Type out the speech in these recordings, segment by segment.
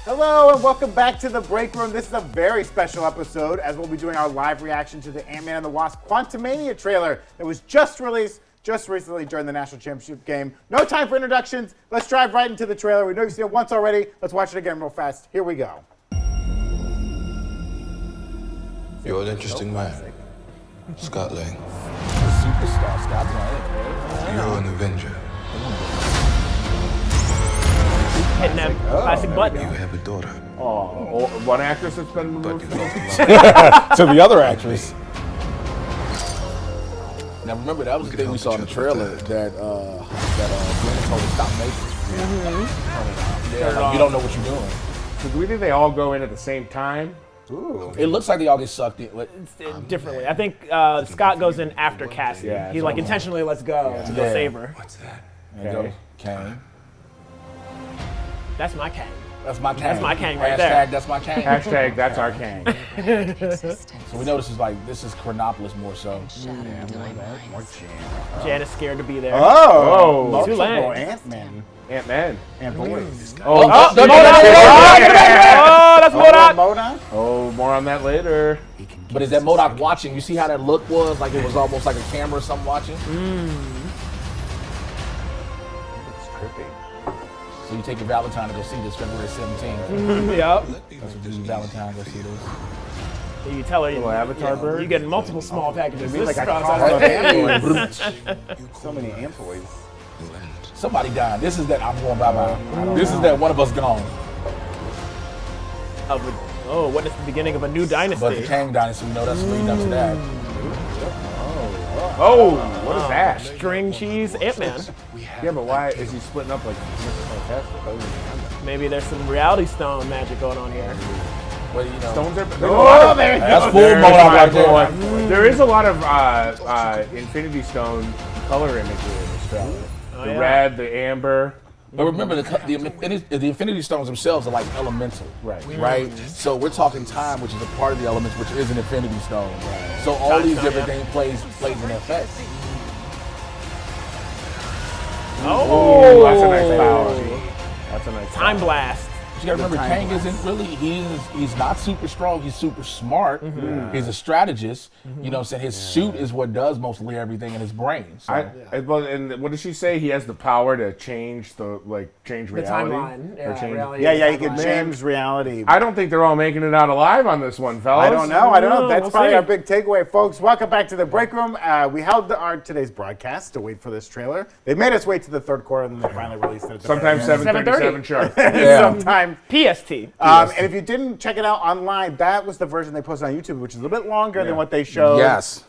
Hello and welcome back to the Break Room. This is a very special episode as we'll be doing our live reaction to the Ant-Man and the Wasp QUANTUMANIA trailer that was just released just recently during the National Championship game. No time for introductions. Let's dive right into the trailer. We know you've seen it once already. Let's watch it again real fast. Here we go. You're an interesting man, Scott Lang. Superstar Scott Lang. You're an Avenger. Hitting that classic button. You have a daughter. Oh, one actress that's been removed from To the other actress. Now remember, that was the thing we saw in the trailer that Glenn told her stop making. Yeah, like, you don't know what you're doing. So do we think they all go in at the same time? Ooh. It looks like they all get sucked in. Differently. I think Scott goes in after Cassie. Yeah, he like intentionally lets go to go save her. What's that? And goes, Kang. That's my Kang. That's my Kang. That's my Kang right Hashtag, there. that's my Kang. Hashtag that's our Kang. So we know this is Chronopolis more so. Jan is scared to be there. Oh, multiple Lang. Ant-Man. Ant-Man. And boys. Oh, that's M.O.D.O.K. M.O.D.O.K? Oh, more on that later. But is that M.O.D.O.K watching? You see how that look was? Like it was almost like a camera or something watching? It's trippy. So you take your Valentine to go see this February 17th. Yep. That's what you do, Valentine, go see this. You tell her Little avatar bird. you get multiple small packages. Like This a stuff- column of ant-boys. So many ant-boys. Somebody died. This is that I'm going bye-bye. This is that one of us gone. Oh, what is the beginning of a new dynasty? But the Kang dynasty, we know that's leading up to that. Oh, what is that? String cheese Ant-Man. Yeah, but why is he splitting up like Mr. Fantastic? Maybe there's some Reality Stone magic going on here. Well, you know, Stones are. Oh, there you that's go. full There's M.O.D.O.K my right there. boy. There is a lot of Infinity Stone color imagery in this trailer. The yeah. red, the amber. But remember, the Infinity Stones themselves are like elemental. Right. So we're talking time, which is a part of the elements, which is an Infinity Stone. So all these different things plays an effect. Oh, That's a nice power. That's a nice Time blast. But you gotta remember, Kang isn't really, he's not super strong, he's super smart. He's a strategist. You know what I'm saying? His suit is what does mostly everything in his brain. So. And what did she say? He has the power to change change The reality. timeline. Or change- Reality. Yeah, you can timeline. change reality. I don't think they're all making it out alive on this one, fellas. I don't know. That's We'll probably see. our big takeaway, folks. Welcome back to the Break Room. We held our today's broadcast to wait for this trailer. They made us wait to the third quarter, and then they finally released it. At the Sometimes very end. 7:37 sharp. Sometimes. PST. And if you didn't check it out online, that was the version they posted on YouTube, which is a little bit longer than what they showed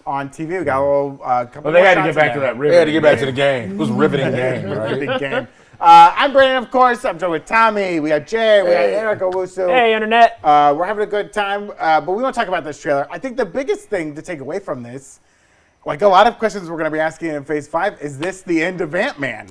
on TV. We got a little couple Well, they more had to shots get back in to there. that river. They had to get back to the game. It was a riveting game, right? Big game. I'm Brandon, of course. I'm joined with Tommy. We got Jay. We got Eric Owusu. Hey, internet. We're having a good time, but we want to talk about this trailer. I think the biggest thing to take away from this, like a lot of questions we're going to be asking in Phase 5, is this the end of Ant-Man?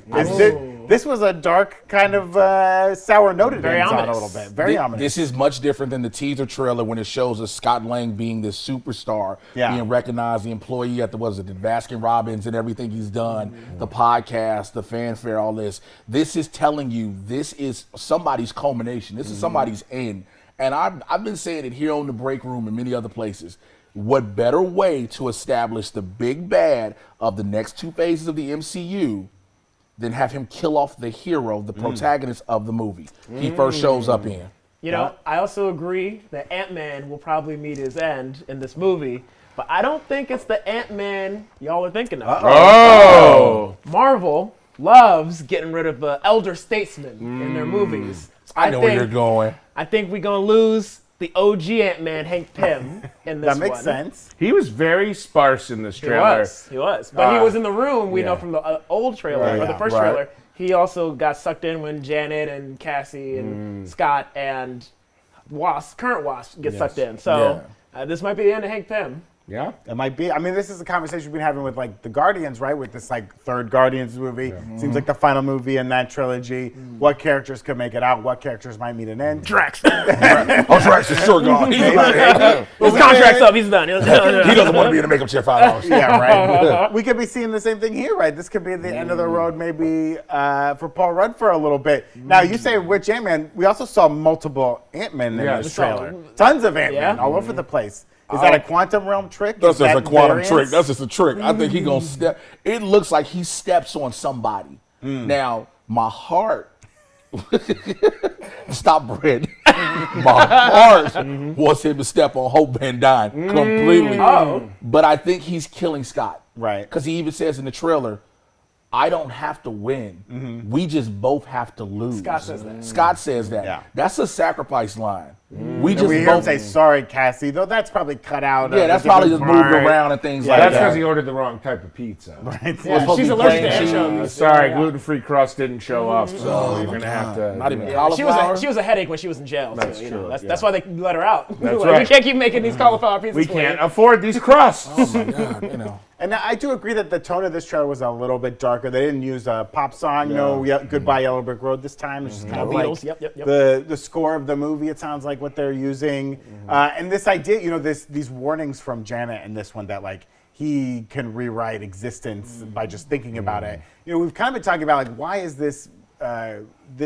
This was a dark kind of sour note it ends on a little bit. Very ominous. This is much different than the teaser trailer when it shows us Scott Lang being this superstar, being recognized, the employee at the Baskin Robbins and everything he's done, the podcast, the fanfare, all this. This is telling you this is somebody's culmination. This is somebody's end. And I've been saying it here on the Break Room and many other places. What better way to establish the big bad of the next two phases of the MCU than have him kill off the hero, the protagonist of the movie he first shows up in? You know, I also agree that Ant-Man will probably meet his end in this movie, but I don't think it's the Ant-Man y'all are thinking of. Oh! Marvel loves getting rid of the elder statesmen in their movies. I know where you're going. I think we're going to lose the OG Ant-Man, Hank Pym, in this that makes one. sense. He was very sparse in this trailer. He was. But he was in the room, we know from the old trailer, or the first Right. trailer. He also got sucked in when Janet and Cassie and Scott and Wasp, current Wasp, get sucked in. So this might be the end of Hank Pym. Yeah. It might be. I mean, this is a conversation we've been having with like the Guardians, right? With this like third Guardians movie. Yeah. Seems like the final movie in that trilogy. What characters could make it out? What characters might meet an end? Drax. Drax is sure gone. His contract's up. He's done. He doesn't want to be in a makeup chair $5. Yeah, right. We could be seeing the same thing here, right? This could be the end of the road maybe for Paul Rudd for a little bit. Now, you say which Ant-Man. We also saw multiple Ant-Man in this trailer. Tons of Ant-Man all over the place. Is that a quantum realm trick? That's just a quantum trick. That's just a trick. I think he's going to step. It looks like he steps on somebody. Now, my heart, stop, Brett. My heart wants him to step on Hope Van Dyne completely. But I think he's killing Scott. Right. Because he even says in the trailer, I don't have to win. We just both have to lose. Scott says that. Scott says that. Yeah. That's a sacrifice line. We hear him say, sorry, Cassie, though that's probably cut out. Yeah, that's probably just moved around and things like that. That's because he ordered the wrong type of pizza. Right. Yeah, she's allergic to anchovies. Sorry, gluten-free crust didn't show up, so you're going to have to... Not even cauliflower? She was a headache when she was in jail. That's too, true. That's why they let her out. That's like, right. We can't keep making these cauliflower pizzas. We can't afford these crusts. Oh, my God, you know. And I do agree that the tone of this trailer was a little bit darker. They didn't use a pop song, Goodbye Yellow Brick Road this time. It's just kind of like the score of the movie, it sounds like what they're using. And this idea, these warnings from Janet in this one that like he can rewrite existence by just thinking about it. We've kind of been talking about like why is this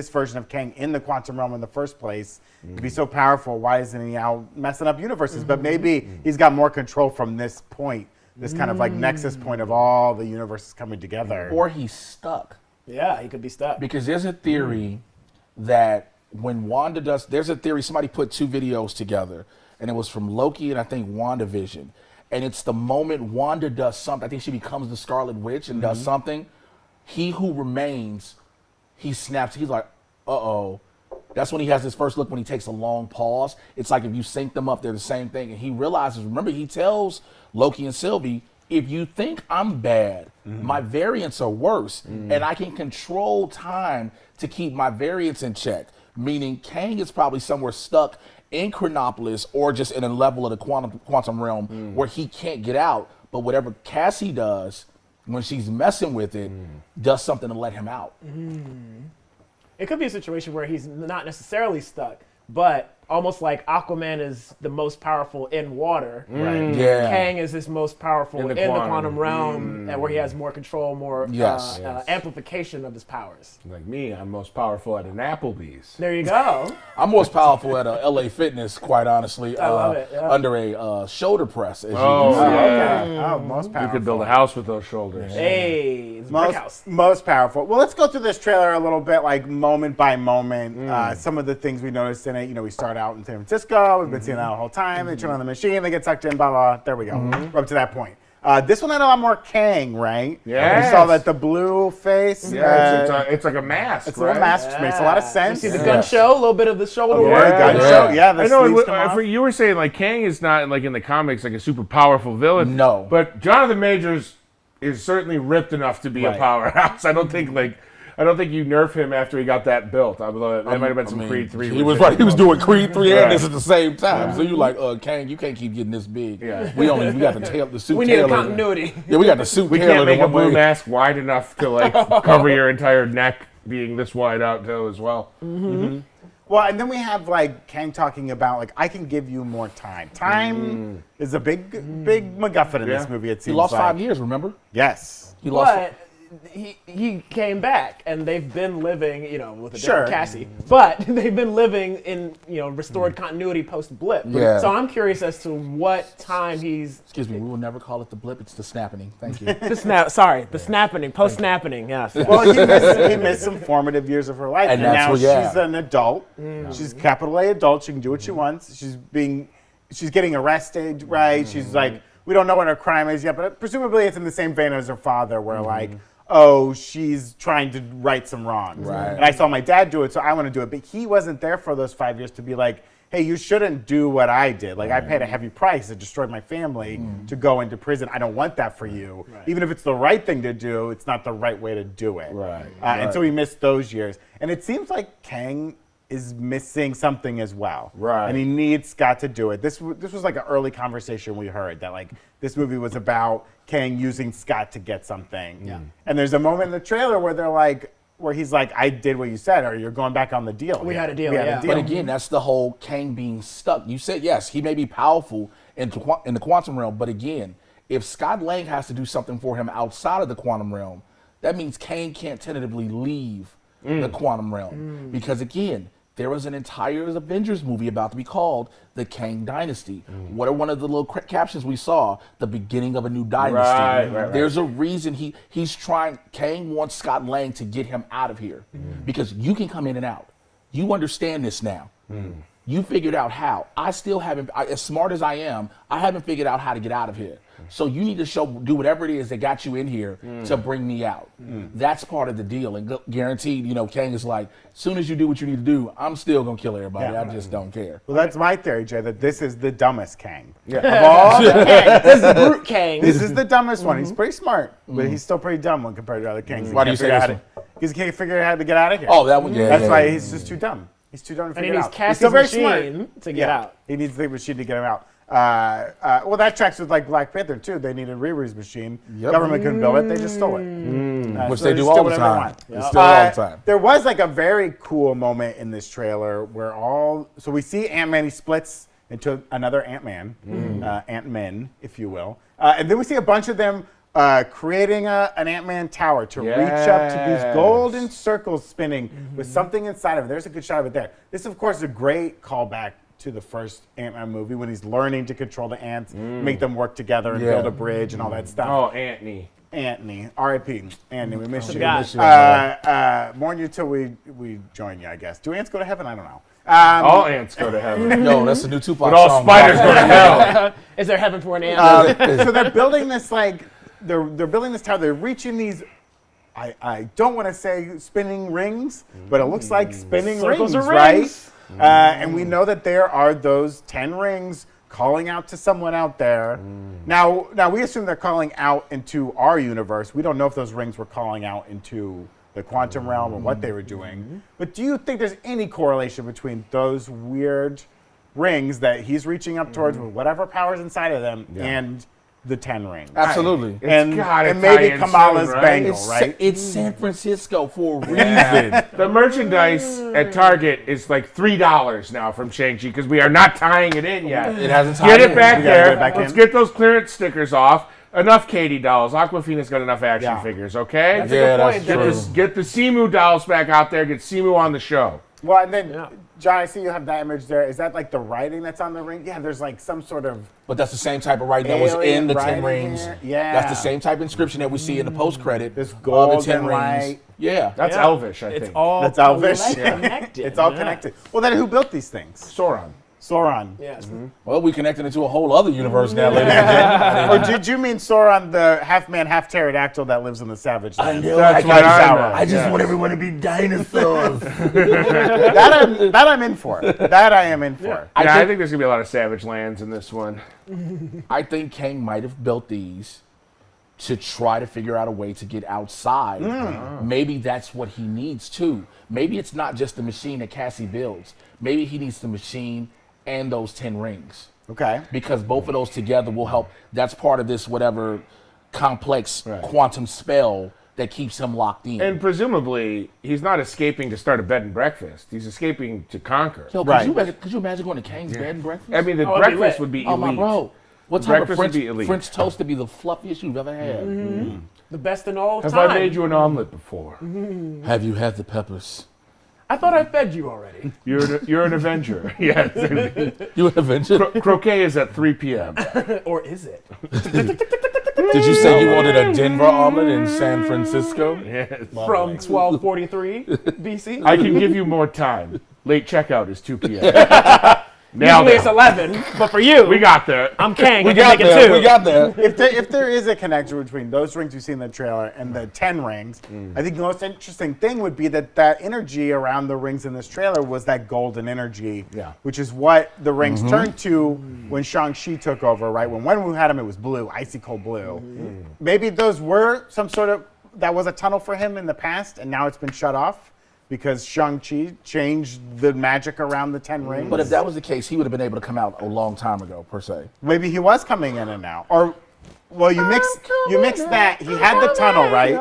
version of Kang in the quantum realm in the first place to be so powerful? Why isn't he out messing up universes? But maybe he's got more control from this point. This kind of like nexus point of all the universes coming together. Or he's stuck. Yeah, he could be stuck. Because there's a theory that when Wanda does, there's a theory, somebody put two videos together, and it was from Loki and I think WandaVision. And it's the moment Wanda does something, I think she becomes the Scarlet Witch and does something, he who remains, he snaps, he's like, uh-oh. That's when he has his first look when he takes a long pause. It's like if you sync them up, they're the same thing. And he realizes, remember, he tells Loki and Sylvie, if you think I'm bad, my variants are worse. And I can control time to keep my variants in check. Meaning Kang is probably somewhere stuck in Chronopolis or just in a level of the quantum realm where he can't get out. But whatever Cassie does, when she's messing with it, does something to let him out. It could be a situation where he's not necessarily stuck, but almost like Aquaman is the most powerful in water. Right. Yeah. Kang is his most powerful in the quantum realm, and where he has more control, more amplification of his powers. Like me, I'm most powerful at an Applebee's. There you go. I'm most powerful at a LA Fitness, quite honestly. I love it. Yeah. Under a shoulder press. As Okay. Oh, most powerful. You could build a house with those shoulders. Hey, it's a brick house. Most powerful. Well, let's go through this trailer a little bit, like moment by moment. Some of the things we noticed in it. We start out in San Francisco. We've been seeing that the whole time. They turn on the machine. They get sucked in. Blah blah. There we go. We're up to that point. This one had a lot more Kang, right? Yeah. We saw that the blue face. Yeah, it's like a mask. It's a little mask, which makes a lot of sense. You see the gun show, a little bit of the shoulder work. Gun show. Yeah, the I know. sleeves come off. You were saying like Kang is not like in the comics like a super powerful villain. No. But Jonathan Majors is certainly ripped enough to be a powerhouse. I don't think you nerf him after he got that built. Although that might have been some Creed 3. He was right. He was doing Creed 3 and this at the same time. So you like, Kang, you can't keep getting this big. Yeah. We got the suit. We need a continuity. Yeah, we got the suit. We can't make a blue mask wide enough to like cover your entire neck being this wide out too as well. Well, and then we have like Kang talking about like I can give you more time. Time is a big MacGuffin in this movie. It seems He lost like. 5 years. Remember? Yes. He lost. But he came back, and they've been living, with a different Cassie. But they've been living in, restored continuity post-blip. Yeah. So I'm curious as to what time he's... Excuse me, we will never call it the blip. It's the snapping. Thank you. the snapping, post-snapping, yes. Well, he missed some formative years of her life, and now she's an adult. She's capital A adult. She can do what she wants. She's getting arrested, right? She's like, we don't know what her crime is yet, but presumably it's in the same vein as her father, where like, oh, she's trying to right some wrongs. Right. And I saw my dad do it, so I want to do it. But he wasn't there for those 5 years to be like, hey, you shouldn't do what I did. Like, I paid a heavy price. It destroyed my family to go into prison. I don't want that for you. Right. Even if it's the right thing to do, it's not the right way to do it. Right. And so he missed those years. And it seems like Kang is missing something as well. Right. And he needs Scott to do it. This was like an early conversation we heard that like this movie was about Kang using Scott to get something. Yeah. And there's a moment in the trailer where he's like, I did what you said, or you're going back on the deal. We had a deal, We had yeah. a deal. But again, that's the whole Kang being stuck. You said, yes, he may be powerful in the quantum realm, but again, if Scott Lang has to do something for him outside of the quantum realm, that means Kang can't tentatively leave the quantum realm. Because again, there was an entire Avengers movie about to be called The Kang Dynasty. What are one of the little captions we saw? The beginning of a new dynasty. Right. There's a reason he's trying. Kang wants Scott Lang to get him out of here because you can come in and out. You understand this now. You figured out how. I still haven't, as smart as I am, I haven't figured out how to get out of here. So you need to do whatever it is that got you in here to bring me out. That's part of the deal. And guaranteed, Kang is like, as soon as you do what you need to do, I'm still going to kill everybody. I just don't care. Well, that's my theory, Jay, that this is the dumbest Kang. Yeah. Of all the Kangs. This is Brute Kang. This is the dumbest one. He's pretty smart, but he's still pretty dumb when compared to other Kangs. Why do you say this one? Because he can't figure out how to get out of here. Oh, that one, yeah. That's why he's just too dumb. He's too dumb to And he figure it needs out. He's Cassie's still very machine smart to get out. He needs the machine to get him out. Well, that tracks with like Black Panther too. They needed Riri's machine. Government couldn't build it. They just stole it. Which So they just do steal all the whatever they time. want. They steal all the time. There was like a very cool moment in this trailer where so we see Ant-Man, he splits into another Ant-Man, Ant-Men, if you will. And then we see a bunch of them creating an Ant-Man tower to reach up to these golden circles spinning with something inside of it. There's a good shot of it there. This, of course, is a great callback to the first Ant-Man movie when he's learning to control the ants, make them work together and build a bridge and all that stuff. Oh, Antony. R.I.P. Anthony, we miss you. Mourn you till we join you, I guess. Do ants go to heaven? I don't know. All ants go to heaven. Yo, that's the new Tupac But all song. spiders go to hell. Is there heaven for an ant? So they're building this they're building this tower. They're reaching these. I don't want to say spinning rings, but it looks like spinning Circles rings, of right? rings. And we know that there are those 10 rings calling out to someone out there. Now we assume they're calling out into our universe. We don't know if those rings were calling out into the quantum realm or what they were doing. But do you think there's any correlation between those weird rings that he's reaching up towards with whatever powers inside of them and the 10 rings? Absolutely. And gotta maybe tie in Kamala's soon, right? bangle, right? It's San Francisco for a reason. The merchandise at Target is like $3 now from Shang-Chi because we are not tying it in yet. It hasn't tied Get it in. back We gotta there. get it back Let's in. get those clearance stickers off. Enough Katie dolls. Aquafina's got enough action figures, okay? That's a good point, Dennis. Get the Simu dolls back out there. Get Simu on the show. Well, and then, John, I see you have that image there. Is that like the writing that's on the ring? Yeah, there's like some sort of But that's the same type of writing that was in the 10 writing rings. here. Yeah. That's the same type of inscription that we see in the post-credit. This of gold the 10 and rings. white. Yeah. That's Elvish, I think. It's all That's Elvish. connected. It's all connected. Well, then who built these things? Sauron. Sauron. Yes. Well, we connected into a whole other universe now, ladies and gentlemen. Or did you mean Sauron, the half-man, half-pterodactyl that lives in the Savage Land? That's what I meant. I just want everyone to be dinosaurs. That I'm in for. That I am in for. I think there's going to be a lot of Savage Lands in this one. I think Kang might have built these to try to figure out a way to get outside. Maybe that's what he needs too. Maybe it's not just the machine that Cassie builds. Maybe he needs the machine and those 10 rings. Okay. Because both of those together will help. That's part of this whatever complex quantum spell that keeps him locked in. And presumably, he's not escaping to start a bed and breakfast. He's escaping to conquer. Yo, could you imagine going to Kang's bed and breakfast? I mean, the Oh, it'd be breakfast lit. would be Oh, my elite. bro. What type of Breakfast would be elite. French toast to be the fluffiest you've ever had? The best in all Have time. I made you an omelet before? Have you had the peppers? I thought I fed you already. You're an Avenger. Yes. You an Avenger? Croquet is at 3 p.m. Or is it? Did you say you wanted a Denver omelet in San Francisco? Yes. From 1243 BC? I can give you more time. Late checkout is 2 p.m. Nailed Usually it's it. 11, but for you, We got there. I'm Kang. We I can got make it there. two. We got there. If there is a connection between those rings you see in the trailer and the 10 rings, I think the most interesting thing would be that energy around the rings in this trailer was that golden energy, which is what the rings turned to when Shang-Chi took over, right? When Wenwu had him, it was blue, icy cold blue. Maybe those were some sort of, that was a tunnel for him in the past, and now it's been shut off. because Shang-Chi changed the magic around the 10 rings. But if that was the case, he would have been able to come out a long time ago, per se. Maybe he was coming in and out. Or, well, you mix that. He had the tunnel, right?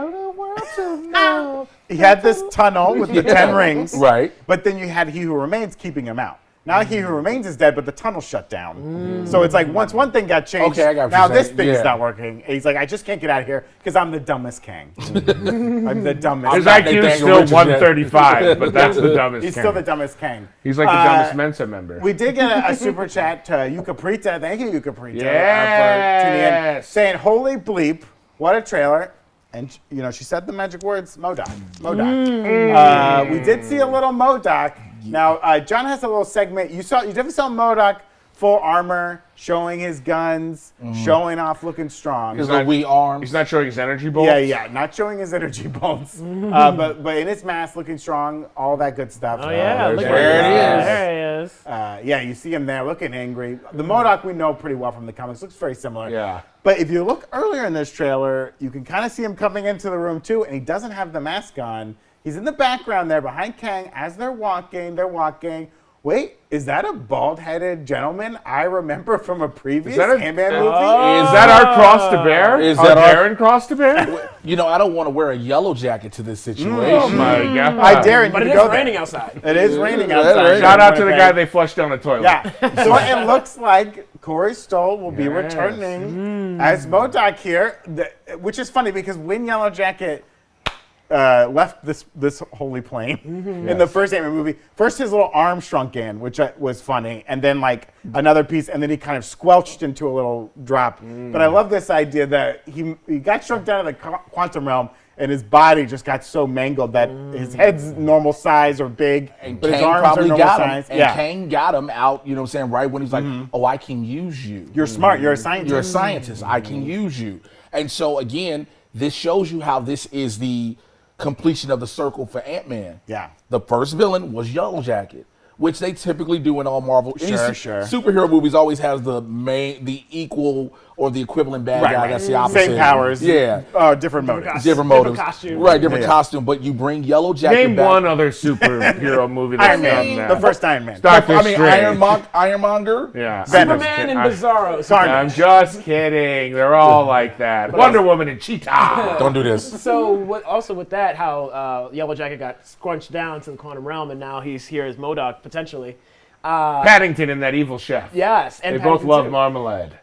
He had this tunnel with the 10 rings. Right. But then you had He Who Remains keeping him out. Now He Who Remains is dead, but the tunnel shut down. So it's like once one thing got changed, Okay, I got what now you're this saying. thing's not working. And he's like, I just can't get out of here because I'm the dumbest Kang. I'm the dumbest. His not IQ is Nathaniel still Richardson. 135, but that's the dumbest. He's Kang. still the dumbest Kang. He's like the dumbest Mensa member. We did get a super chat to Yuka Prita. Thank you, Yuka Prita, for tuning in, Yes. saying, "Holy bleep, what a trailer!" And she said the magic words, M.O.D.O.K. M.O.D.O.K. We did see a little M.O.D.O.K. Now, John has a little segment. You definitely saw M.O.D.O.K. full armor, showing his guns, showing off, looking strong. His little wee arms. He's not showing his energy bolts. Yeah, not showing his energy bolts, but in his mask, looking strong, all that good stuff. Oh yeah, look there it is. There he is. Yeah, you see him there looking angry. The M.O.D.O.K. we know pretty well from the comics. Looks very similar. Yeah. But if you look earlier in this trailer, you can kind of see him coming into the room too, and he doesn't have the mask on. He's in the background there behind Kang as they're walking. Wait, is that a bald-headed gentleman I remember from a previous Ant-Man movie? Is that our cross to bear? Is that Darren cross to bear? I don't want to wear a yellow jacket to this situation. Oh my God. I dare you But to it go is there. raining outside. It is raining outside. Shout out to the guy they flushed down the toilet. Yeah. So it looks like Corey Stoll will be returning as M.O.D.O.K. here, which is funny because when Yellow Jacket left this holy plane in the first Ant-Man movie, first his little arm shrunk in, which was funny, and then like another piece, and then he kind of squelched into a little drop. But I love this idea that he got shrunk down to the quantum realm, and his body just got so mangled that his head's normal size or big, And but his Kang arms probably are normal got him. size. And Kang got him out, right when he's like, oh, I can use you. You're smart. You're a scientist. You're a scientist. I can use you. And so, again, this shows you how this is the completion of the circle for Ant-Man. Yeah. The first villain was Yellow Jacket, which they typically do in all Marvel. Any Sure. superhero movies always has the equal or the equivalent bad guy. That's the opposite. Same powers. Yeah. Different motives. Different motives. costume. Right, different costume. But you bring Yellow Jacket Name back. one other superhero movie that's Iron done Man. that. The first Iron Man. Doctor Strange. Ironmonger. Yeah. Superman and Bizarro. I'm just kidding. They're all like that. Wonder Woman and Cheetah. Don't do this. So also with that, how Yellow Jacket got scrunched down to the quantum realm, and now he's here as M.O.D.O.K. potentially. Paddington and that evil chef. Yes, and They both Paddington love too. marmalade.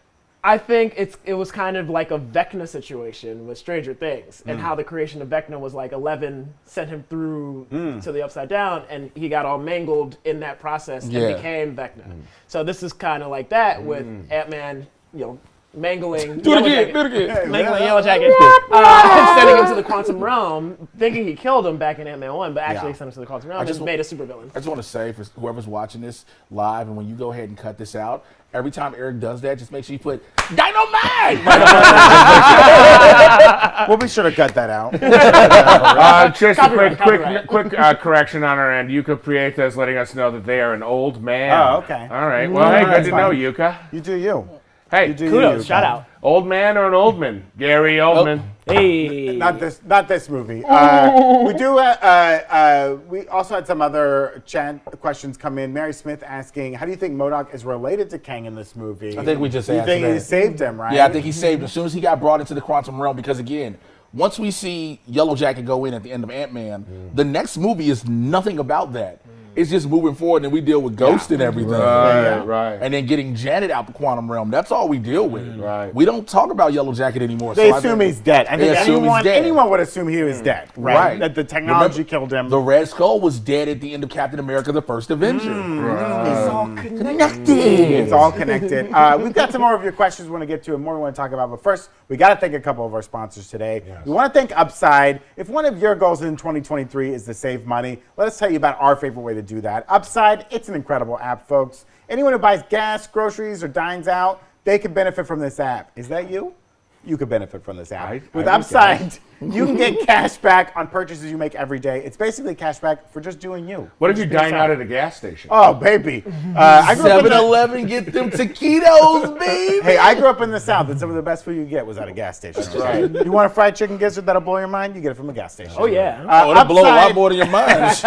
I think it was kind of like a Vecna situation with Stranger Things, and how the creation of Vecna was like 11 sent him through to the Upside Down, and he got all mangled in that process and became Vecna. So this is kind of like that with Ant-Man, mangling mangling Yellow Jacket, sending him to the quantum realm, thinking he killed him back in Ant-Man 1, but actually sent him to the quantum realm and just made a supervillain. I just want to say for whoever's watching this live, and when you go ahead and cut this out, every time Eric does that, just make sure you put dynamite. We'll be sure to cut that out. Just Copyright. a quick correction on our end. Yuka Prieta is letting us know that they are an old man. Oh, okay. All right. Well, hey, good to know, Yuka. You do you. Hey, You do Kudos, you. shout out. old man or an old man? Gary Oldman. Hey. Not this movie. We also had some other chat questions come in. Mary Smith asking, how do you think M.O.D.O.K. is related to Kang in this movie? I think we just You answered think he that. saved him, right? Yeah, I think he saved him as soon as he got brought into the quantum realm. Because again, once we see Yellow Jacket go in at the end of Ant-Man, the next movie is nothing about that. It's just moving forward, and we deal with Ghost and everything. Right. And then getting Janet out the quantum realm. That's all we deal with. Right. We don't talk about Yellow Jacket anymore. They I assume think he's dead. I they think assume he's dead. anyone would assume he was dead, right? That the technology killed him. The Red Skull was dead at the end of Captain America: The First Avenger. It's all connected. It's all connected. We've got some more of your questions we want to get to and more we want to talk about. But first, we got to thank a couple of our sponsors today. We want to thank Upside. If one of your goals in 2023 is to save money, let us tell you about our favorite way to do that. Upside, it's an incredible app, folks. Anyone who buys gas, groceries, or dines out, they can benefit from this app. Is that you? you could benefit from this app. With I Upside, you can get cash back on purchases you make every day. It's basically cash back for just doing you. What if you dine out at a gas station? Oh, baby. I grew up in 7-Eleven, get them taquitos, baby. Hey, I grew up in the South, and some of the best food you get was at a gas station. right. You want a fried chicken gizzard that'll blow your mind? You get it from a gas station. Oh, yeah. That'll blow a lot more than your mind.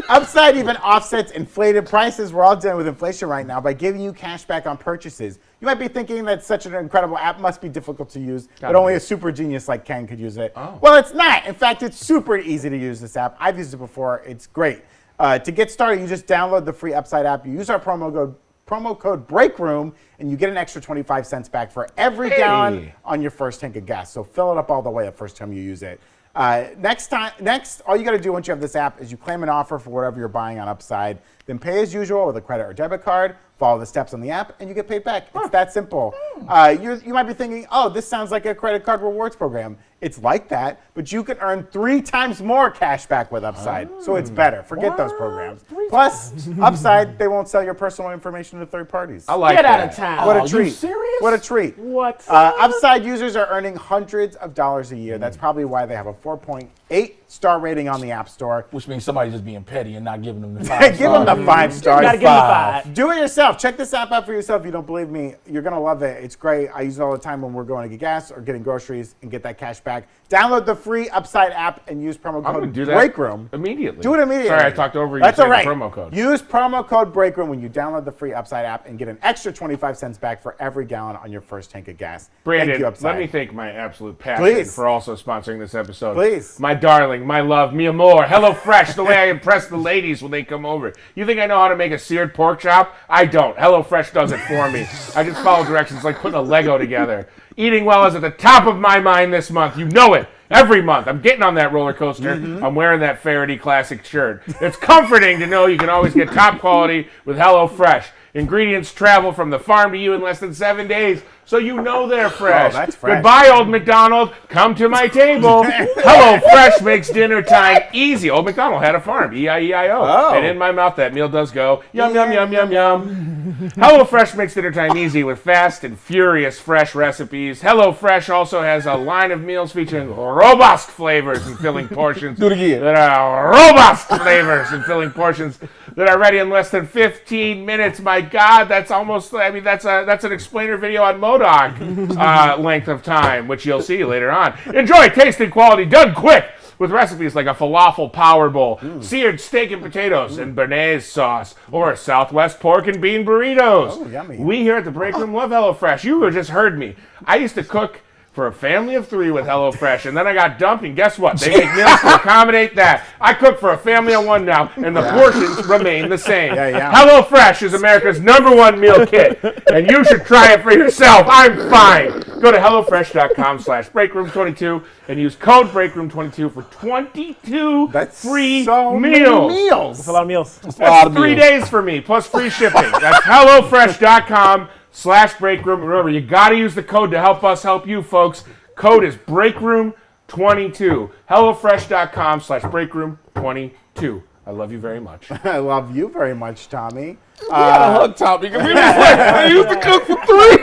Upside even offsets inflated prices. We're all dealing with inflation right now by giving you cash back on purchases. You might be thinking that such an incredible app must be difficult to use, but only a super genius like Kang could use it. Oh. Well, it's not. In fact, it's super easy to use this app. I've used it before. It's great. To get started, you just download the free Upside app. You use our promo code Breakroom, and you get an extra 25 cents back for every gallon on your first tank of gas. So fill it up all the way the first time you use it. Next, all you got to do once you have this app is you claim an offer for whatever you're buying on Upside, then pay as usual with a credit or debit card, follow the steps on the app, and you get paid back. It's that simple. You might be thinking, oh, this sounds like a credit card rewards program. It's like that, but you can earn 3 times more cash back with Upside. So it's better. Forget those programs. Plus, Upside, they won't sell your personal information to third parties. I like Get that. out of town. What a you treat. serious? What a treat. What? Upside users are earning hundreds of dollars a year. That's probably why they have a 4.8 star rating on the App Store. Which means somebody's just being petty and not giving them the 5 Give them the 5 stars. Gotta give them the 5. Do it yourself. Check this app out for yourself. If you don't believe me, you're going to love it. It's great. I use it all the time when we're going to get gas or getting groceries and get that cash back. Download the free Upside app and use promo I'm going code to do that Breakroom. immediately. Do it immediately. Sorry, I talked over you. That's all right. The promo code. Use promo code Breakroom when you download the free Upside app and get an extra 25 cents back for every gallon on your first tank of gas. Brandon, Thank you, Upside. let me thank my absolute passion Please. for also sponsoring this episode. Please. My darling, my love, mi amor, HelloFresh, the way I impress the ladies when they come over. You think I know how to make a seared pork chop? I don't. HelloFresh does it for me. I just follow directions like putting a Lego together. Eating well is at the top of my mind this month. You know it. Every month. I'm getting on that roller coaster. I'm wearing that Faraday Classic shirt. It's comforting to know you can always get top quality with HelloFresh. Ingredients travel from the farm to you in less than 7 days, so you know they're fresh. Oh, that's fresh. Goodbye, Old McDonald. Come to my table. HelloFresh makes dinner time easy. Old McDonald had a farm. E-I-E-I-O. Oh. And in my mouth, that meal does go yum, yum, yum, yum, yum. HelloFresh makes dinner time easy with fast and furious fresh recipes. HelloFresh also has a line of meals featuring robust flavors and filling portions. Do it again. That are robust flavors and filling portions that are ready in less than 15 minutes. My God, that's almost, I mean, that's an explainer video on M.O.D.O.K length of time, which you'll see later on. Enjoy taste and quality done quick with recipes like a falafel power bowl, seared steak and potatoes, and béarnaise sauce, or Southwest pork and bean burritos. Oh, yummy. We here at the Breakroom love HelloFresh. You just heard me. I used to cook for a family of 3 with HelloFresh, and then I got dumped, and guess what? They make meals to accommodate that. I cook for a family of 1 now, and the portions remain the same. HelloFresh is America's #1 meal kit, and you should try it for yourself. I'm fine. Go to HelloFresh.com/Breakroom22 and use code Breakroom22 for 22 free meals. That's a lot of meals. That's 3 days for me, plus free shipping. That's HelloFresh.com/Breakroom. Remember, you got to use the code to help us help you, folks. Code is Breakroom22. HelloFresh.com/Breakroom22. I love you very much. I love you very much, Tommy. We got a hug top because we was like, I used to cook for 3.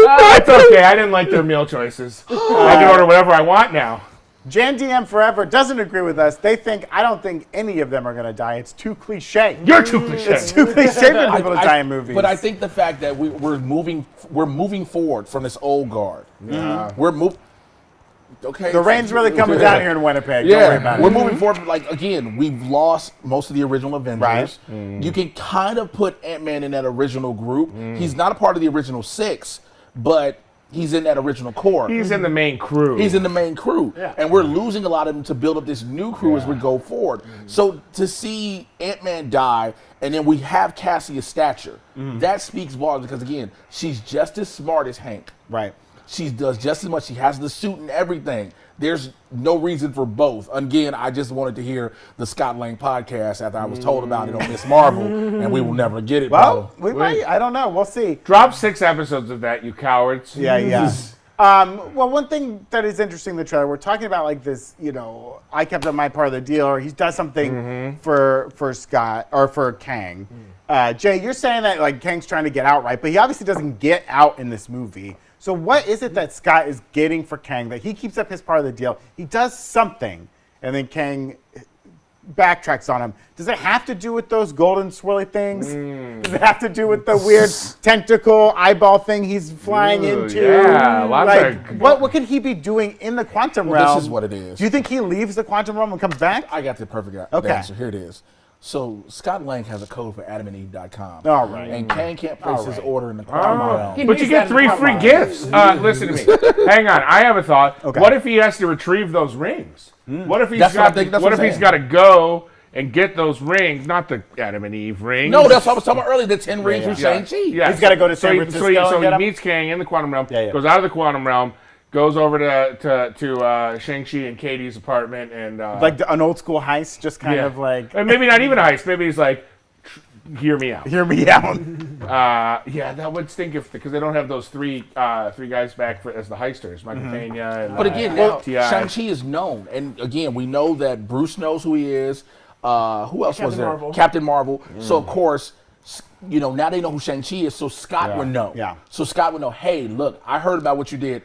That's okay. I didn't like their meal choices. I can order whatever I want now. Jan DM Forever doesn't agree with us. I don't think any of them are going to die. It's too cliche. You're too cliche. It's too cliche for people to die in movies. But I think the fact that we're moving forward from this old guard. We're moving. Okay. The rain's really coming down here in Winnipeg. Don't worry about it. We're moving forward. Like, again, we've lost most of the original Avengers. Right. You can kind of put Ant-Man in that original group. He's not a part of the original 6, but he's in that original core. He's in the main crew. He's in the main crew. Yeah. And we're losing a lot of them to build up this new crew as we go forward. So to see Ant-Man die, and then we have Cassia's stature, that speaks volumes because, again, she's just as smart as Hank. Right. She does just as much. She has the suit and everything. There's no reason for both. Again, I just wanted to hear the Scott Lang podcast after I was told about it on Miss Marvel, and we will never get it. Well, we might. I don't know. We'll see. Drop 6 episodes of that, you cowards. Yeah. Well, one thing that is interesting in the trailer, we're talking about like this, I kept up my part of the deal, or he does something for Scott, or for Kang. Jay, you're saying that like Kang's trying to get out, right? But he obviously doesn't get out in this movie. So what is it that Scott is getting for Kang that he keeps up his part of the deal? He does something, and then Kang backtracks on him. Does it have to do with those golden swirly things? Does it have to do with the weird tentacle eyeball thing he's flying into? Yeah, lots of... What could he be doing in the quantum realm? This is what it is. Do you think he leaves the quantum realm and comes back? I got the perfect Okay. answer. Here it is. So Scott Lang has a code for AdamandEve.com. All right. And Kang can't place his order in the quantum realm. But you get 3 free gifts. Listen to me. Hang on. I have a thought. Okay. What if he has to retrieve those rings? What if he's That's what got? I'm thinking, that's What what if I'm he's got to go and get those rings? Not the Adam and Eve rings. No, that's what I was talking about earlier. The 10 rings from Shang-Chi. Yeah. He's gotta go to San So Francisco he and get 'em? meets Kang in the quantum realm. Yeah. Goes out of the quantum realm. Goes over to Shang-Chi and Katie's apartment and Like an old school heist, just kind of like, and maybe not even a heist. Maybe he's like, hear me out. hear me out. Yeah, that would stink because they don't have those three guys back as the heisters, Michael Pena and But again, now T.I. Shang-Chi is known. And again, we know that Bruce knows who he is. Who else was there? Marvel. Captain Marvel. So, of course, now they know who Shang-Chi is, so Scott would know. Yeah. So Scott would know, hey, look, I heard about what you did.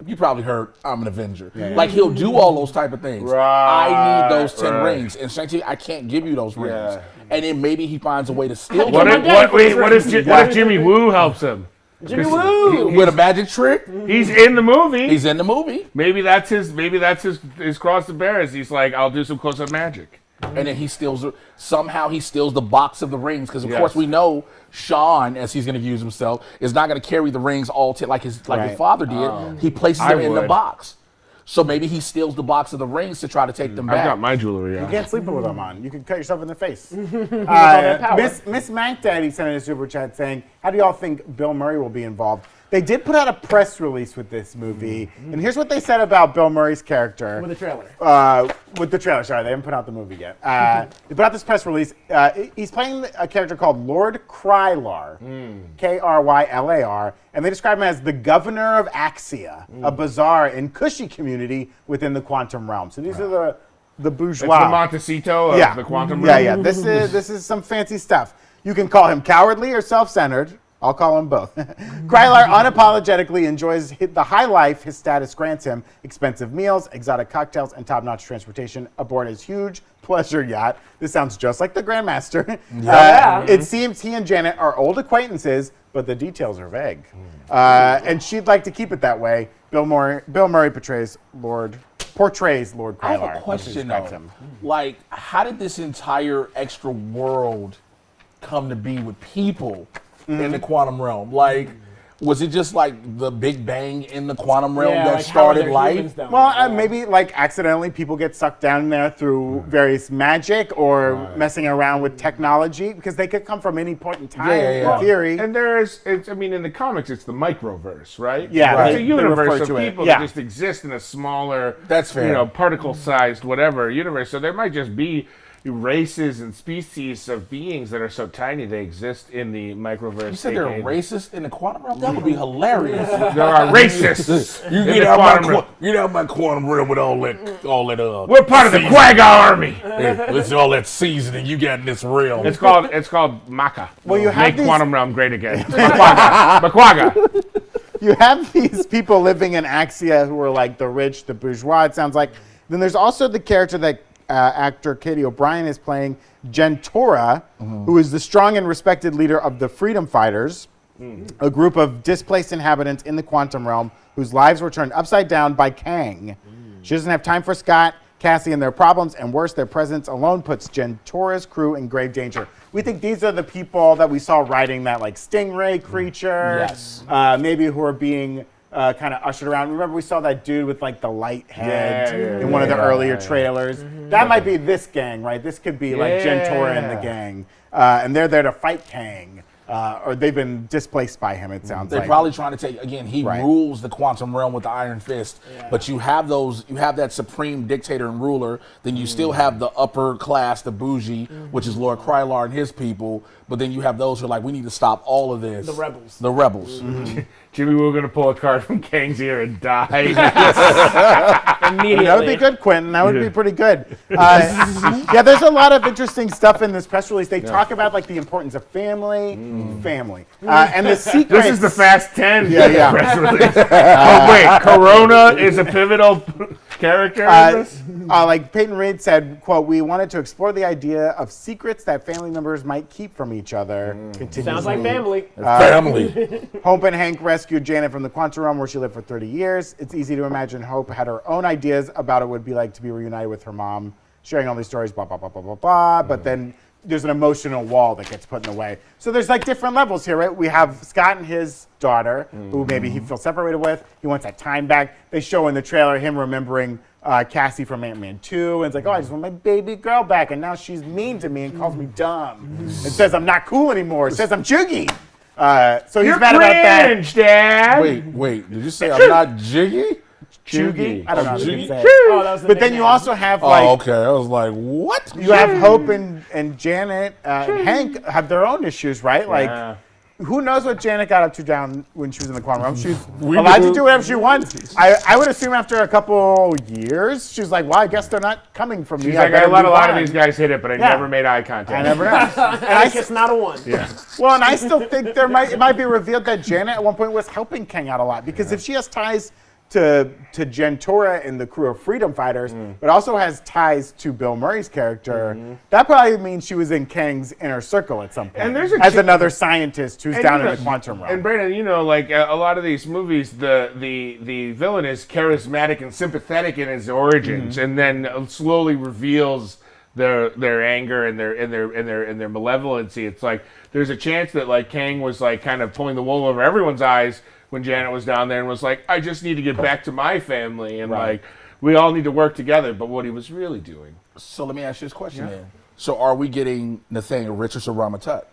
You probably heard I'm an Avenger. Like, he'll do all those type of things. I need those 10 rings. And Shang-Chi, I can't give you those rings. Yeah. And then maybe he finds a way to steal What them. if Jimmy Woo helps him? Jimmy Woo! With a magic trick. He's in the movie. He's in the movie. Maybe that's his cross to bear. Is he's like, I'll do some close-up magic. And then he steals somehow he steals the box of the rings because of Yes. course we know Sean, as he's going to use himself, is not going to carry the rings all like his father did. He places them in the would. box. So maybe he steals the box of the rings to try to take them back. I've got my jewelry. You Yeah. can't sleep with them on. You can cut yourself in the face. power. Miss Mank Daddy sent in a super chat saying, how do y'all think Bill Murray will be involved? They did put out a press release with this movie, and here's what they said about Bill Murray's character. With the trailer. With the trailer, sorry, they haven't put out the movie yet. They put out this press release. He's playing a character called Lord Krylar, Krylar, and they describe him as the governor of Axia, a bazaar and cushy community within the quantum realm. So these are the bourgeois. It's the Montecito of the quantum realm. Yeah. This is some fancy stuff. You can call him cowardly or self-centered. I'll call him both. Krylar unapologetically enjoys the high life his status grants him: expensive meals, exotic cocktails, and top-notch transportation aboard his huge pleasure yacht. This sounds just like the Grandmaster. It seems he and Janet are old acquaintances, but the details are vague. And she'd like to keep it that way. Bill Murray portrays Lord Krylar. I have a question though. Like, how did this entire extra world come to be with people in the quantum realm? Like, was it just like the Big Bang in the quantum realm that like, started life? Well, maybe like accidentally people get sucked down there through various magic or messing around with technology, because they could come from any point in time in theory. And in the comics, it's the microverse, right? Yeah, It's a they universe refer of to it. people Yeah. that just exist in a smaller, That's fair. particle-sized whatever universe. So there might just be races and species of beings that are so tiny they exist in the microverse. You said they're racist in the quantum realm? That would be hilarious. There are racists. You get out my quantum realm with all that. We're part of the Quagga army. With all that seasoning you got in this realm. It's called Maca. Well, you have Make quantum realm great again. Maquaga. You have these people living in Axia who are like the rich, the bourgeois, it sounds like. Then there's also the character that actor Katie O'Brien is playing, Gentora, who is the strong and respected leader of the Freedom Fighters, a group of displaced inhabitants in the quantum realm whose lives were turned upside down by Kang. She doesn't have time for Scott, Cassie, and their problems, and worse, their presence alone puts Gentora's crew in grave danger. We think these are the people that we saw riding that like stingray creature, maybe who are being kind of ushered around. Remember, we saw that dude with like the light head in one of the earlier trailers. That might be this gang, right? This could be like Gentora and the gang, and they're there to fight Kang, or they've been displaced by him. It sounds They're like probably trying to take, again, he rules the quantum realm with the iron fist, but you have that supreme dictator and ruler, then you still have the upper class, the bougie, which is Lord Krylar and his people, but then you have those who are like, we need to stop all of this. The rebels. The rebels. Jimmy, we're going to pull a card from Kang's ear and die. Immediately. That would be good, Quentin. That would be pretty good. Yeah, there's a lot of interesting stuff in this press release. They talk about like the importance of family, and the secrets. This is the Fast 10 Yeah. press release. Oh, wait, Corona is a pivotal character in this? Like Peyton Reed said, quote, "We wanted to explore the idea of secrets that family members might keep from each other." Sounds like family. Family. Hope and Hank rescued Janet from the quantum realm where she lived for 30 years. It's easy to imagine Hope had her own ideas about what it would be like to be reunited with her mom, sharing all these stories, blah, blah, blah, blah, blah, blah. But then there's an emotional wall that gets put in the way. So there's like different levels here, right? We have Scott and his daughter, who maybe he feels separated with. He wants that time back. They show in the trailer him remembering Cassie from Ant-Man 2. And it's like, oh, I just want my baby girl back. And now she's mean to me and calls me dumb. It says I'm not cool anymore. It says I'm jiggy. So he's mad about that. Cringe, Dad. Wait. Did you say I'm not jiggy? Chuggy? I don't know how to say it. Oh, that was the But then you nickname. also have like, Oh, okay. I was like, what? you have Hope and Janet and Hank have their own issues, right? Like, who knows what Janet got up to down when she was in the quantum realm? She's allowed to do whatever she wants. I would assume after a couple years, she's like, well, I guess they're not coming from me. She's like, I let a lot of these guys hit it, but I never made eye contact. I never have. And I guess not a one. Yeah. Well, and I still think it might be revealed that Janet at one point was helping Kang out a lot, because if she has ties to Gentora and the crew of Freedom Fighters, but also has ties to Bill Murray's character, that probably means she was in Kang's inner circle at some point. And there's as another scientist who's down in the quantum realm. And Brandon, you know, like a lot of these movies, the villain is charismatic and sympathetic in his origins, and then slowly reveals their anger and their malevolency. It's like there's a chance that like Kang was like kind of pulling the wool over everyone's eyes when Janet was down there and was like, I just need to get back to my family, and like we all need to work together. But what he was really doing. So let me ask you this question then. So are we getting Nathaniel Richards or Rama Tut?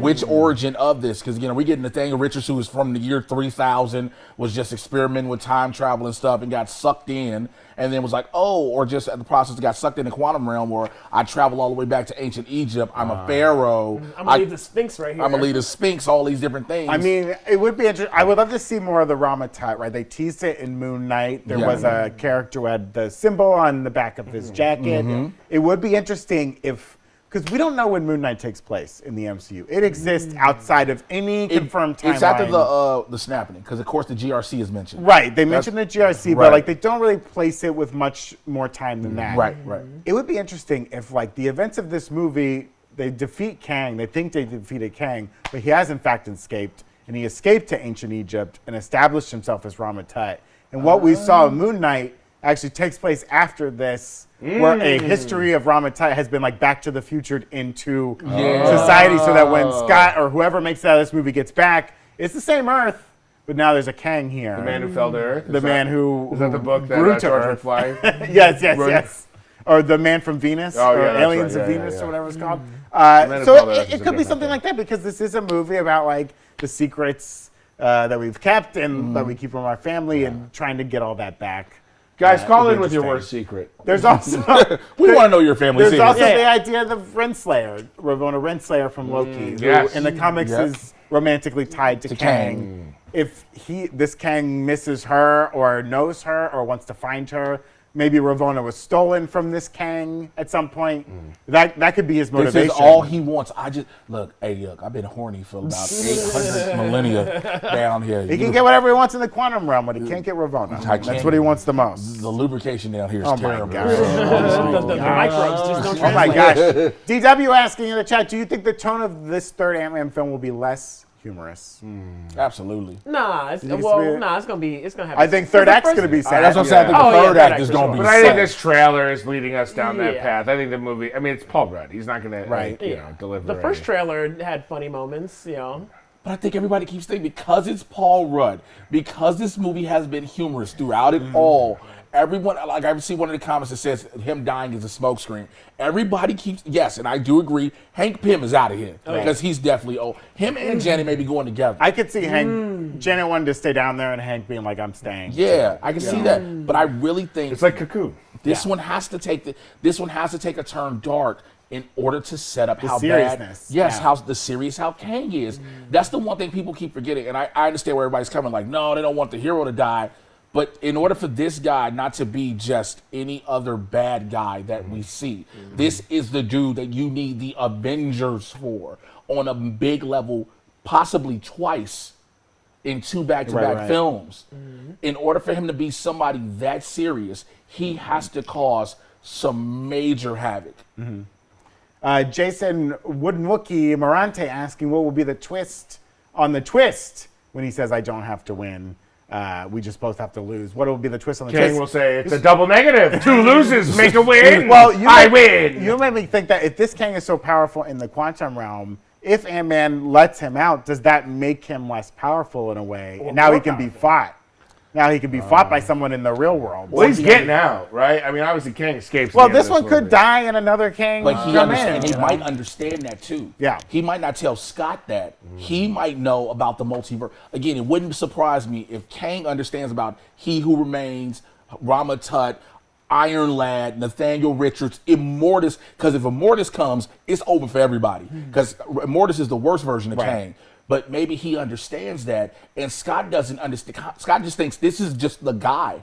Which origin of this? Because, we get Nathaniel Richards, who was from the year 3000, was just experimenting with time travel and stuff and got sucked in, and then was like, or just at the process got sucked in the quantum realm where I travel all the way back to ancient Egypt. I'm a pharaoh. I'm going to leave the Sphinx right here. I'm going to leave the Sphinx, all these different things. I mean, it would be interesting. I would love to see more of the Rama Tut, right? They teased it in Moon Knight. There was a character who had the symbol on the back of his jacket. It would be interesting because we don't know when Moon Knight takes place in the MCU. It exists outside of any confirmed timeline. It's after the snapping, because of course the GRC is mentioned. Right, they mentioned the GRC, but like they don't really place it with much more time than that. Right. It would be interesting if like the events of this movie, they defeat Kang, they think they defeated Kang, but he has in fact escaped, and he escaped to ancient Egypt and established himself as Rama Tut. And what we saw in Moon Knight actually takes place after this, where a history of Rama Tut has been like Back to the Future into society, so that when Scott or whoever makes it out of this movie gets back, it's the same Earth, but now there's a Kang here. The man who fell to Earth? The man who Is that the book that grew to George Earth. McFly? Yes. Or The Man from Venus, or that's Aliens right. of Yeah, Venus, yeah. or whatever it's called. Man Who So Fell to Earth is it a could be different something thing. like that, because this is a movie about like the secrets that we've kept and that we keep from our family and trying to get all that back. Guys, call it'd in be with your interesting. worst secret. There's also We want to know your family there's secret. also the idea of the Renslayer, Ravonna Renslayer from Loki, who yes. in the comics is romantically tied to Kang. If this Kang misses her or knows her or wants to find her, maybe Ravonna was stolen from this Kang at some point. That could be his motivation. This is all he wants. Look, I've been horny for about 800 millennia down here. He can get whatever he wants in the quantum realm, but he can't get Ravonna. That's what he wants the most. The lubrication down here is Oh my terrible. gosh. The microbes just don't Oh my translate. gosh. DW asking in the chat, do you think the tone of this third Ant-Man film will be less humorous? Absolutely. Nah, it's It's gonna have. I think third act's going to be sad. That's what I'm saying. I think Oh, the yeah, third third act is act going for to be But I think sad. this trailer is leading us down that Yeah. path. I think the movie, it's Paul Rudd. He's not going to deliver The first any- trailer had funny moments, But I think everybody keeps thinking, because it's Paul Rudd, because this movie has been humorous throughout it all, everyone, like I see one of the comments that says him dying is a smokescreen. Everybody keeps, yes, and I do agree, Hank Pym is out of here, because he's definitely old. Him and Janet may be going together. I could see Hank, Janet wanted to stay down there and Hank being like, I'm staying. Yeah, I can see that. But I really think It's like Cocoon. this one has to take a turn dark in order to set up how seriousness. bad. Yes, Yeah. how the serious how Kang is. That's the one thing people keep forgetting, and I understand where everybody's coming. Like, no, they don't want the hero to die. But in order for this guy not to be just any other bad guy that we see, this is the dude that you need the Avengers for on a big level, possibly twice in 2 back-to-back films. In order for him to be somebody that serious, he has to cause some major havoc. Jason Wooden Wookie Morante asking what will be the twist on the twist when he says, I don't have to win. We just both have to lose. What will be the twist on the twist? King will say it's a double negative. 2 loses make a win. Well, I win. You made me think that if this Kang is so powerful in the quantum realm, if Ant-Man lets him out, does that make him less powerful in a way? And now he can be fought. Now he can be fought by someone in the real world. Well, he's getting out, right? I mean, obviously, Kang escapes. Well, this one could die and another Kang But he come understands. in. He might understand that too. Yeah. He might not tell Scott that. He might know about the multiverse. Again, it wouldn't surprise me if Kang understands about He Who Remains, Rama Tut, Iron Lad, Nathaniel Richards, Immortus. Because if Immortus comes, it's over for everybody. Because Immortus is the worst version of Kang. But maybe he understands that, and Scott doesn't understand. Scott just thinks this is just the guy.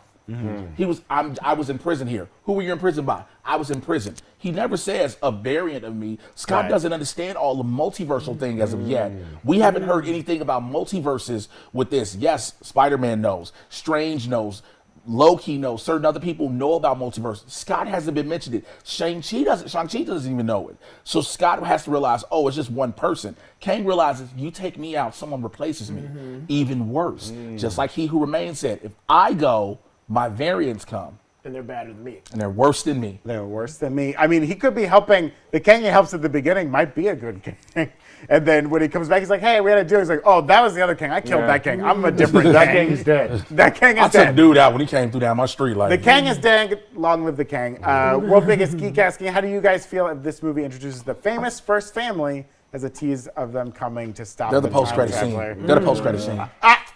I was in prison here. Who were you in prison by? I was in prison. He never says a variant of me. Scott doesn't understand all the multiversal thing as of yet. We haven't heard anything about multiverses with this. Yes, Spider-Man knows. Strange knows. Loki knows. Certain other people know about multiverse. Scott hasn't been mentioned it. Shang-Chi doesn't even know it. So Scott has to realize, oh, it's just one person. Kang realizes, you take me out, someone replaces me. Even worse. Just like He Who Remains said, if I go, my variants come. And they're better than me. And they're worse than me. They're worse than me. I mean, he could be helping. The Kang he helps at the beginning might be a good Kang. And then when he comes back, he's like, hey, we had a deal. He's like, oh, that was the other Kang. I killed that Kang. I'm a different That Kang. Kang is dead. That Kang is I took dead. dude out when he came through down my street. Like, The Kang is dead. Long live the Kang. World Biggest Geek asking, how do you guys feel if this movie introduces the famous first family as a tease of them coming to stop they're the time post-credit scene. traveler? They're the post-credit scene.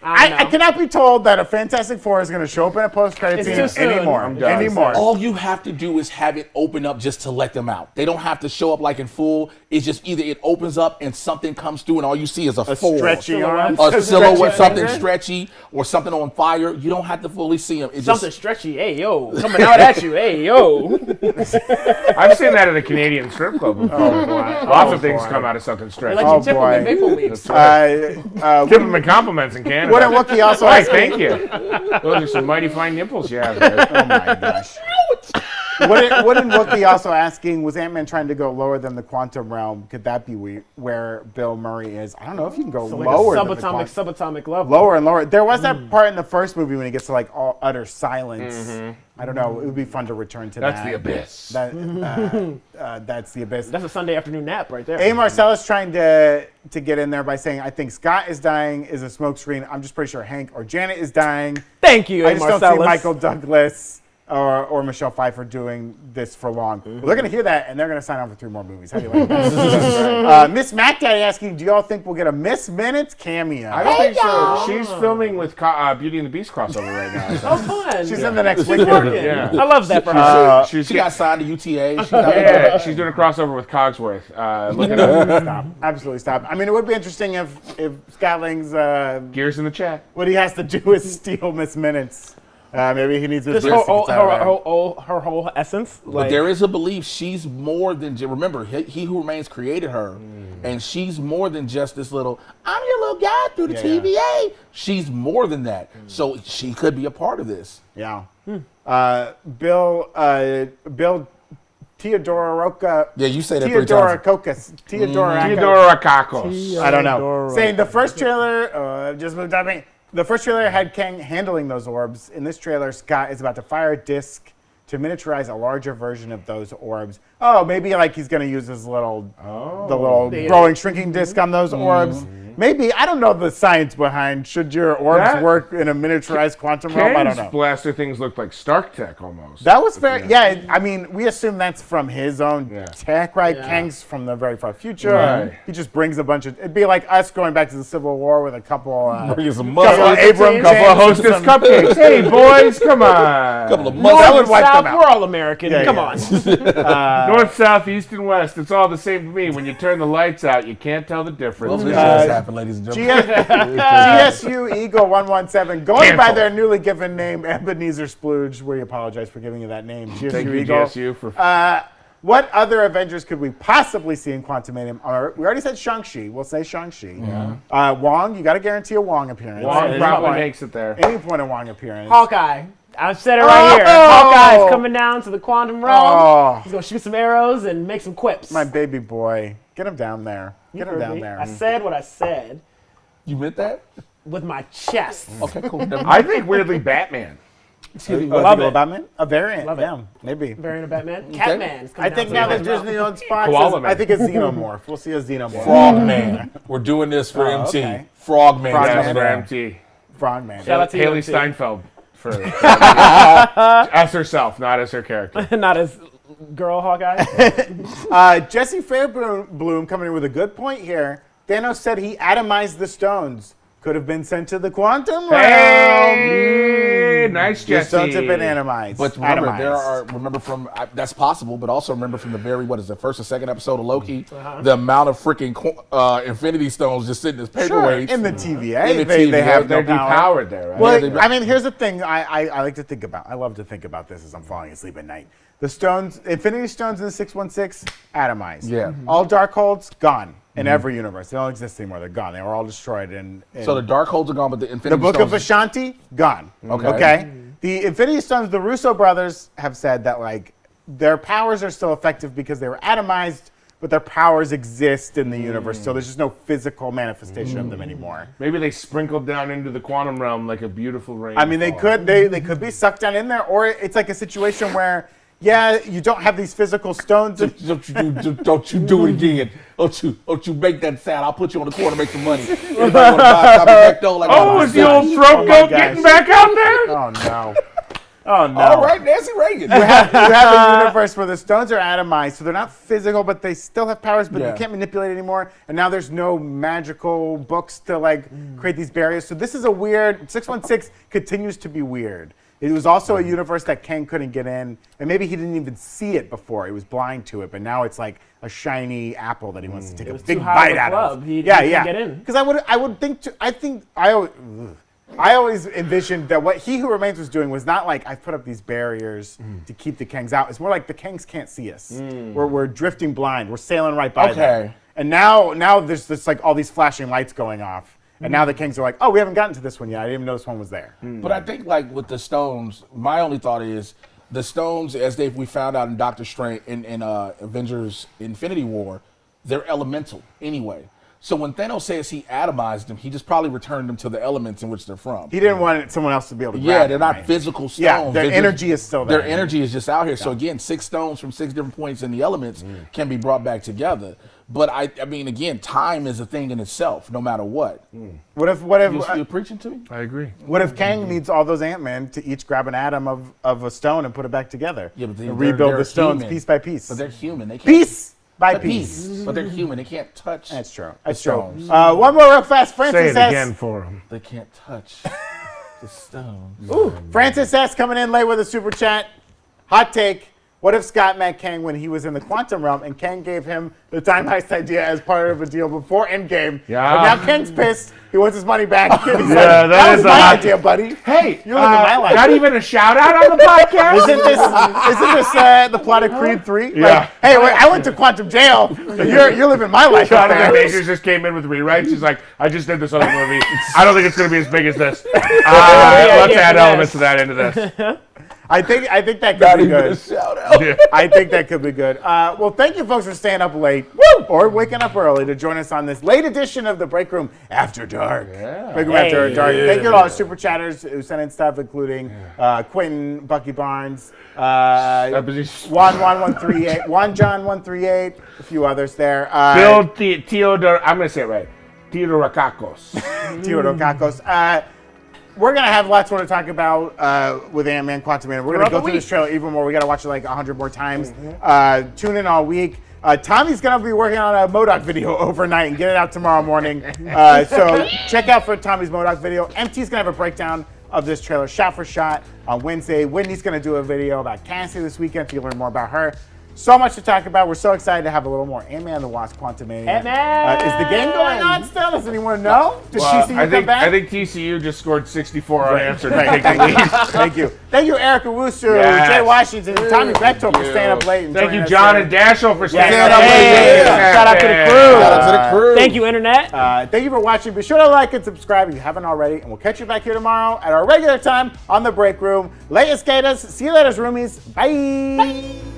I cannot be told that a Fantastic Four is going to show up in a post-credit It's scene too soon. anymore. I'm done. Anymore. All you have to do is have it open up just to let them out. They don't have to show up like in full. It's just either it opens up and something comes through and all you see is a form. Stretchy arm. A silhouette, something finger. stretchy or something on fire. You don't have to fully see them. It's Something just, stretchy, hey yo, coming out at you, hey yo. I've seen that at a Canadian strip club before. Lots of things come out of something They stretchy. let Oh, you tip boy. them in maple leaves. Give them compliments in Canada. What a Wookiee also Why, asking. thank you. Those are some mighty fine nipples you have there. Oh my gosh. Wooden Wookiee also asking, was Ant-Man trying to go lower than the quantum realm? Could that be where Bill Murray is? I don't know if you can go So like lower a than the subatomic level. lower and lower. There was that part in the first movie when he gets to like all utter silence. I don't know. It would be fun to return to That's that. the abyss. That's the abyss. That's a Sunday afternoon nap right there. A. Marcellus trying to get in there by saying, I think Scott is dying is a smokescreen. I'm just pretty sure Hank or Janet is dying. Thank you, I A. just don't see Marcellus. Michael Douglas or Michelle Pfeiffer doing this for long. Well, they're going to hear that, and they're going to sign on for 3 more movies. How do you like that? Miss Mac Daddy asking, do y'all think we'll get a Miss Minutes cameo? I don't think so. She's filming with Beauty and the Beast crossover right now. Oh, fun. She's in the next week. working. Yeah. I love that for her. she got signed to UTA. Yeah, she's doing a crossover with Cogsworth. Look it up. Stop. Absolutely stop. I mean, it would be interesting if Scott Lang's, Gears in the chat. what he has to do is steal Miss Minutes. Maybe he needs This his her whole essence. But there is a belief she's more than remember he who remains created her, and she's more than just this little I'm your little guy through the TVA. She's more than that, so she could be a part of this. Yeah. Bill Teodoroka. Yeah, you say that 3 times. Theodora Kakos. I don't know. Saying the first trailer just moved up. The first trailer had Kang handling those orbs. In this trailer, Scott is about to fire a disc to miniaturize a larger version of those orbs. Oh, maybe like he's going to use his little growing, shrinking disc on those orbs. Maybe. I don't know the science behind should your orbs work in a miniaturized quantum realm. I don't know. Blaster things look like Stark tech almost. That was fair. Yeah, I mean, we assume that's from his own tech, right? Yeah. Kang's from the very far future. Right. He just brings a bunch of. It'd be like us going back to the Civil War with a couple. Bringing some Couple muscle. Abram Couple of Hostess cupcakes. Hey, boys, come on. Couple of That muscle. would wipe South, them out. we're all American. Yeah, Come yeah. on. North, south, east, and west. It's all the same to me. When you turn the lights out, you can't tell the difference. This just happened, ladies and gentlemen. GSU Eagle 117, going by Cancel. their newly given name, Ebenezer Splooge. We apologize for giving you that name. GSU Thank you, Eagle. GSU, for What other Avengers could we possibly see in Quantumanium? We already said Shang-Chi. We'll say Shang-Chi. Wong, you got to guarantee a Wong appearance. Wong At any probably point- makes it there. Any point of Wong appearance. Hawkeye. I've said it right here. Oh! Hawkeye's coming down to the quantum realm. Oh. He's gonna shoot some arrows and make some quips. My baby boy. Get him down there. Get him Heard down me. there. I said what I said You meant that? with my chest. Okay, cool. Never mind. I think weirdly Batman. Excuse me, Love it. Batman? A variant. Love it. Yeah, maybe. Variant of Batman. Catman. I think now that Disney owns Fox, Koala Man. I think a Xenomorph. We'll see a Xenomorph. Frogman. We're doing this for MT. okay. Frogman. Frogman. That's That's for right. MT. Frogman. Shout out to Haley you, Steinfeld. For as herself, not as her character. Not as girl Hawkeye. Jesse Fairblom coming in with a good point here. Thanos said he atomized the stones. Could have been sent to the quantum realm. Hey, nice, The Jesse. stones have been atomized. But remember, Atomized. that's possible, but also remember from the very, first or second episode of Loki, the amount of freaking Infinity Stones just sitting as paperweights. In the TVA, In the they TVA, have They're no power. depowered there, right? Well, Yeah, I mean, here's the thing I like to think about. I love to think about this as I'm falling asleep at night. The stones, Infinity Stones in the 616, atomized. Yeah. All Darkholds, gone in every universe. They don't exist anymore. They're gone. They were all destroyed in So the Darkholds are gone, but the Infinity the Book Stones. of Ashanti, gone. Okay. The Infinity Stones, the Russo brothers have said that like their powers are still effective because they were atomized, but their powers exist in the universe. So there's just no physical manifestation of them anymore. Maybe they sprinkled down into the quantum realm like a beautiful rain. I mean, they could be sucked down in there, or it's like a situation where, yeah, you don't have these physical stones. Don't you do it again. Don't you make that sound. I'll put you on the corner to make some money. Anybody want to buy a copy of Bechtold? Like, Oh, is the old throat my goat gosh. getting back out there? Oh no. Oh no. all right, Nancy Reagan. You have a universe where the stones are atomized, so they're not physical, but they still have powers, but Yeah. you can't manipulate anymore. And now there's no magical books to like create these barriers. So this is a weird. 616 continues to be weird. It was also a universe that Kang couldn't get in, and maybe he didn't even see it before. He was blind to it, but now it's like a shiny apple that he wants to take a was big too high bite of a out club. of. He Yeah, couldn't yeah. get in. Because I would think. I always envisioned that what He Who Remains was doing was not like I've put up these barriers to keep the Kangs out. It's more like the Kangs can't see us. We're drifting blind. We're sailing right by them. Okay. And now there's this like all these flashing lights going off. And now the Kangs are like, oh, we haven't gotten to this one yet. I didn't even know this one was there. But I think like with the stones, my only thought is the stones, as we found out in Doctor Strange in Avengers Infinity War, they're elemental anyway. So when Thanos says he atomized them, he just probably returned them to the elements in which they're from. He didn't want someone else to be able to grab Yeah, them, they're not right? physical stones. Yeah, their They're just- energy is still there. Their energy is just out here. So again, 6 stones from 6 different points in the elements can be brought back together. But I mean, again, time is a thing in itself, no matter what. What if You're preaching to me? I agree. What if Kang needs all those Ant-Men to each grab an atom of a stone and put it back together? Yeah, but and rebuild they're the stones human. piece by piece. But they're human. They can't, piece by by piece. piece. But they're human. They can't touch. That's true. the That's true. stones. One more real fast. Say Francis it S. again for him. They can't touch the stones. Francis S. coming in late with a super chat. Hot take. What if Scott met Kang when he was in the quantum realm and Kang gave him the time heist idea as part of a deal before Endgame? Yeah. But now Kang's pissed. He wants his money back. And he's Yeah, like, that was is a my hot- idea, buddy. Hey, You're living my life. not even a shout out on the podcast? Isn't this the plot of Creed 3? Yeah. Like, hey, wait, I went to quantum jail. But you're living my life out Jonathan there. Majors just came in with rewrites. He's like, I just did this other movie. I don't think it's going to be as big as this. Let's add elements of that into this. I think that could Not be even good. a shout out. Yeah. I think that could be good. Well, thank you folks for staying up late or waking up early to join us on this late edition of the Breakroom After Dark. Breakroom After Dark. Thank you to all our super chatters who sent in stuff, including Quentin, Bucky Barnes, Juan John 138, a few others there. Bill Theodore, I'm going to say it right. Tiroracacos. Tiroracacos. We're going to have lots more to talk about with Ant-Man Quantumania. We're going to go through this trailer even more. We got to watch it like 100 more times. Tune in all week. Tommy's going to be working on a M.O.D.O.K video overnight and get it out tomorrow morning. So check out for Tommy's M.O.D.O.K video. MT's going to have a breakdown of this trailer shot for shot on Wednesday. Whitney's going to do a video about Cassie this weekend so you can learn more about her. So much to talk about. We're so excited to have a little more Ant-Man and the Wasp Quantumania. Ant-Man! Is the game going on still? Does anyone know? Does TCU come back? I think TCU just scored 64 unanswered to Right. take the lead. Thank you. Thank you, Erica Wusu, Yes. Jay Washington, and Tommy Bechtold for staying up late. And Thank joining you, us John here. and Dashiell, for staying Yeah. up late. Hey, shout out to the crew. Shout out to the crew. Thank you, Internet. Thank you for watching. Be sure to like and subscribe if you haven't already. And we'll catch you back here tomorrow at our regular time on The Break Room. Latest Gators. See you later, roomies. Bye.